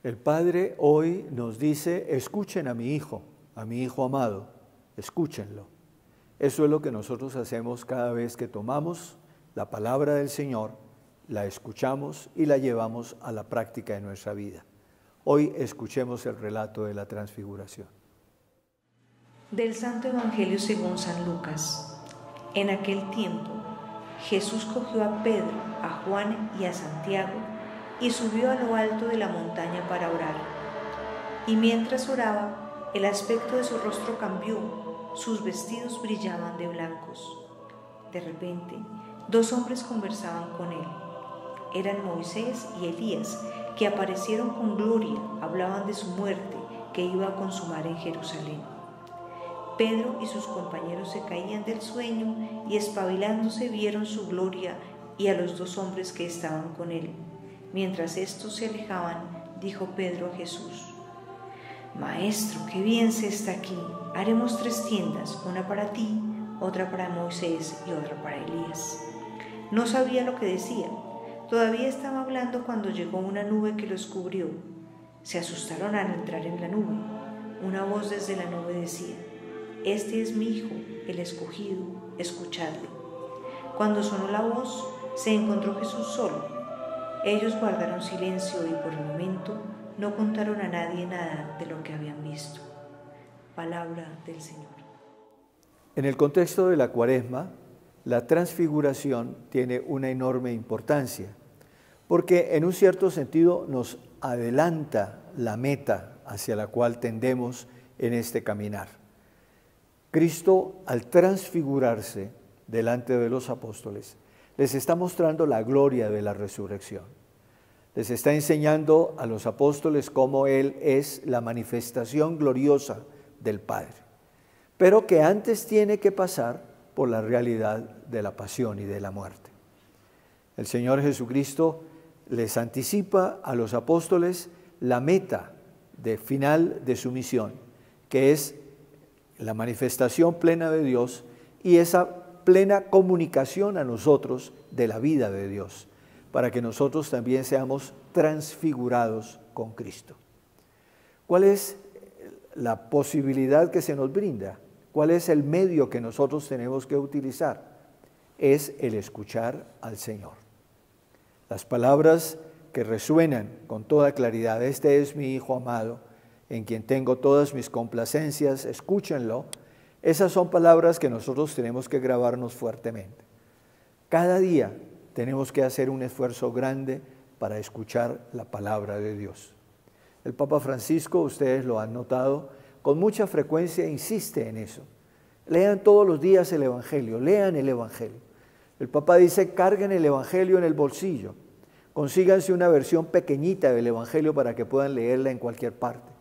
El Padre hoy nos dice, escuchen a mi Hijo amado, escúchenlo. Eso es lo que nosotros hacemos cada vez que tomamos la palabra del Señor, la escuchamos y la llevamos a la práctica de nuestra vida. Hoy escuchemos el relato de la transfiguración. Del Santo Evangelio según San Lucas. En aquel tiempo, Jesús cogió a Pedro, a Juan y a Santiago y subió a lo alto de la montaña para orar. Y mientras oraba, el aspecto de su rostro cambió, sus vestidos brillaban de blancos. De repente, dos hombres conversaban con él. Eran Moisés y Elías, que aparecieron con gloria, hablaban de su muerte que iba a consumar en Jerusalén. Pedro y sus compañeros se caían del sueño y espabilándose vieron su gloria y a los dos hombres que estaban con él. Mientras estos se alejaban, dijo Pedro a Jesús: Maestro, qué bien se está aquí. Haremos 3 tiendas, una para ti, otra para Moisés y otra para Elías. No sabía lo que decía. Todavía estaba hablando cuando llegó una nube que los cubrió. Se asustaron al entrar en la nube. Una voz desde la nube decía: Este es mi Hijo, el escogido, escuchadle. Cuando sonó la voz, se encontró Jesús solo. Ellos guardaron silencio y por el momento no contaron a nadie nada de lo que habían visto. Palabra del Señor. En el contexto de la Cuaresma, la transfiguración tiene una enorme importancia, porque en un cierto sentido nos adelanta la meta hacia la cual tendemos en este caminar. Cristo, al transfigurarse delante de los apóstoles, les está mostrando la gloria de la resurrección. Les está enseñando a los apóstoles cómo Él es la manifestación gloriosa del Padre, pero que antes tiene que pasar por la realidad de la pasión y de la muerte. El Señor Jesucristo les anticipa a los apóstoles la meta final de su misión, que es la manifestación plena de Dios y esa plena comunicación a nosotros de la vida de Dios, para que nosotros también seamos transfigurados con Cristo. ¿Cuál es la posibilidad que se nos brinda? ¿Cuál es el medio que nosotros tenemos que utilizar? Es el escuchar al Señor. Las palabras que resuenan con toda claridad: este es mi Hijo amado, en quien tengo todas mis complacencias, escúchenlo. Esas son palabras que nosotros tenemos que grabarnos fuertemente. Cada día tenemos que hacer un esfuerzo grande para escuchar la palabra de Dios. El Papa Francisco, ustedes lo han notado, con mucha frecuencia insiste en eso. Lean todos los días el Evangelio, lean el Evangelio. El Papa dice: carguen el Evangelio en el bolsillo, consíganse una versión pequeñita del Evangelio para que puedan leerla en cualquier parte.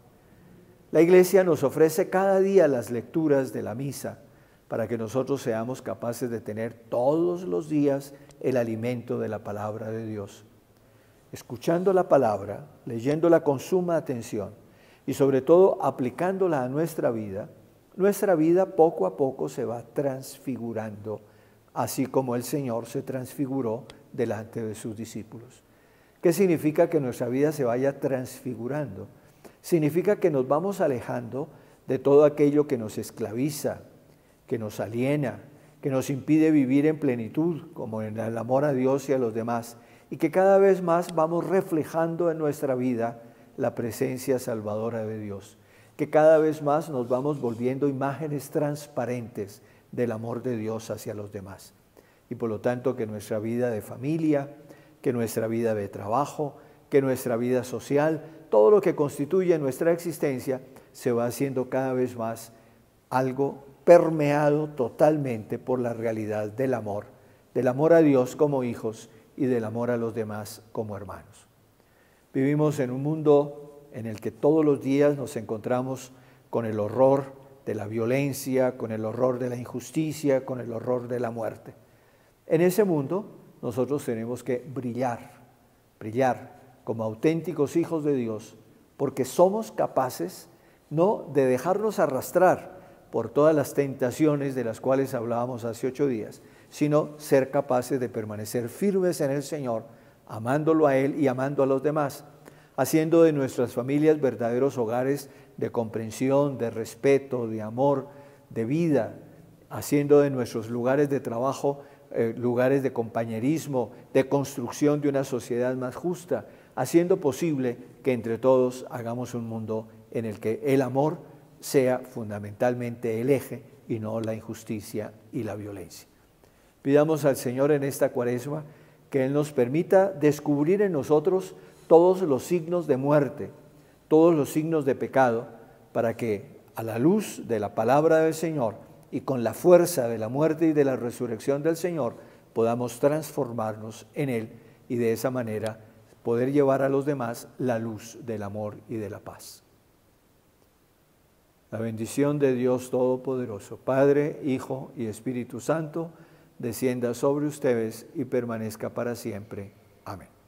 La Iglesia nos ofrece cada día las lecturas de la misa para que nosotros seamos capaces de tener todos los días el alimento de la palabra de Dios. Escuchando la palabra, leyéndola con suma atención y sobre todo aplicándola a nuestra vida poco a poco se va transfigurando, así como el Señor se transfiguró delante de sus discípulos. ¿Qué significa que nuestra vida se vaya transfigurando? Significa que nos vamos alejando de todo aquello que nos esclaviza, que nos aliena, que nos impide vivir en plenitud, como en el amor a Dios y a los demás, y que cada vez más vamos reflejando en nuestra vida la presencia salvadora de Dios, que cada vez más nos vamos volviendo imágenes transparentes del amor de Dios hacia los demás. Y por lo tanto que nuestra vida de familia, que nuestra vida de trabajo, que nuestra vida social, todo lo que constituye nuestra existencia se va haciendo cada vez más algo permeado totalmente por la realidad del amor a Dios como hijos y del amor a los demás como hermanos. Vivimos en un mundo en el que todos los días nos encontramos con el horror de la violencia, con el horror de la injusticia, con el horror de la muerte. En ese mundo nosotros tenemos que brillar como auténticos hijos de Dios, porque somos capaces no de dejarnos arrastrar por todas las tentaciones de las cuales hablábamos hace 8 días, sino ser capaces de permanecer firmes en el Señor, amándolo a Él y amando a los demás, haciendo de nuestras familias verdaderos hogares de comprensión, de respeto, de amor, de vida, haciendo de nuestros lugares de trabajo lugares de compañerismo, de construcción de una sociedad más justa, haciendo posible que entre todos hagamos un mundo en el que el amor sea fundamentalmente el eje y no la injusticia y la violencia. Pidamos al Señor en esta Cuaresma que Él nos permita descubrir en nosotros todos los signos de muerte, todos los signos de pecado, para que a la luz de la palabra del Señor y con la fuerza de la muerte y de la resurrección del Señor podamos transformarnos en Él y de esa manera poder llevar a los demás la luz del amor y de la paz. La bendición de Dios Todopoderoso, Padre, Hijo y Espíritu Santo, descienda sobre ustedes y permanezca para siempre. Amén.